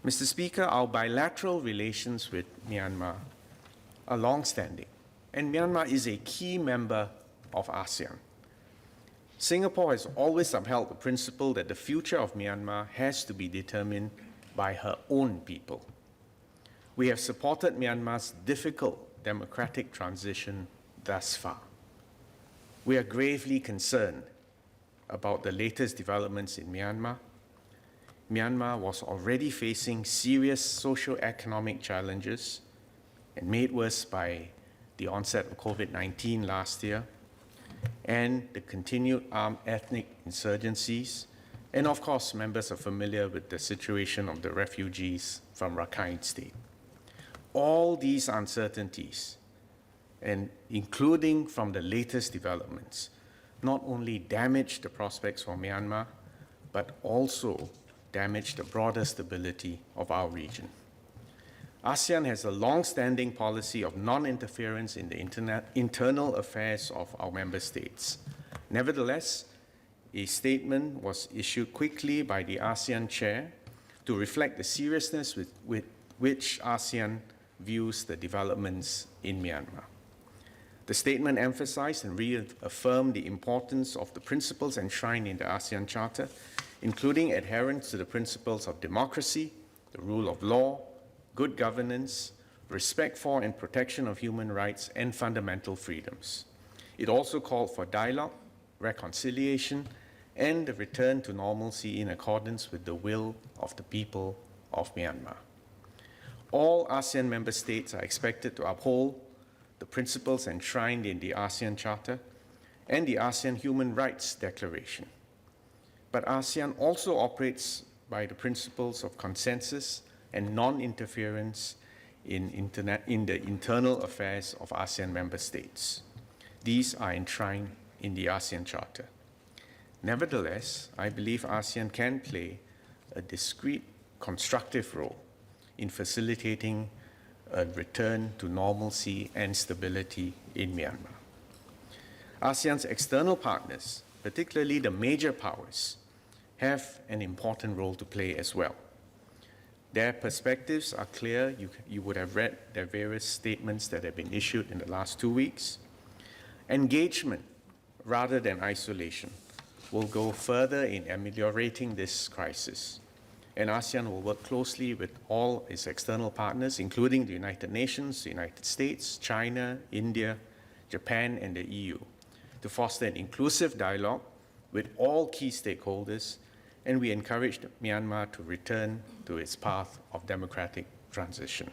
Mr. Speaker, our bilateral relations with Myanmar are long-standing, and Myanmar is a key member of ASEAN. Singapore has always upheld the principle that the future of Myanmar has to be determined by her own people. We have supported Myanmar's difficult democratic transition thus far. We are gravely concerned about the latest developments in Myanmar. Myanmar was already facing serious socio-economic challenges and made worse by the onset of COVID-19 last year and the continued armed ethnic insurgencies. And of course, members are familiar with the situation of the refugees from Rakhine State. All these uncertainties, and including from the latest developments, not only damage the prospects for Myanmar, but also damage the broader stability of our region. ASEAN has a long-standing policy of non-interference in the internal affairs of our member states. Nevertheless, a statement was issued quickly by the ASEAN chair to reflect the seriousness with which ASEAN views the developments in Myanmar. The statement emphasized and reaffirmed the importance of the principles enshrined in the ASEAN Charter, including adherence to the principles of democracy, the rule of law, good governance, respect for and protection of human rights, and fundamental freedoms. It also called for dialogue, reconciliation, and the return to normalcy in accordance with the will of the people of Myanmar. All ASEAN member states are expected to uphold the principles enshrined in the ASEAN Charter and the ASEAN Human Rights Declaration. But ASEAN also operates by the principles of consensus and non-interference in the internal affairs of ASEAN member states. These are enshrined in the ASEAN Charter. Nevertheless, I believe ASEAN can play a discreet, constructive role in facilitating a return to normalcy and stability in Myanmar. ASEAN's external partners, particularly the major powers, have an important role to play as well. Their perspectives are clear. You would have read their various statements that have been issued in the last 2 weeks. Engagement rather than isolation will go further in ameliorating this crisis. And ASEAN will work closely with all its external partners, including the United Nations, the United States, China, India, Japan, and the EU, to foster an inclusive dialogue with all key stakeholders, and we encourage Myanmar to return to its path of democratic transition.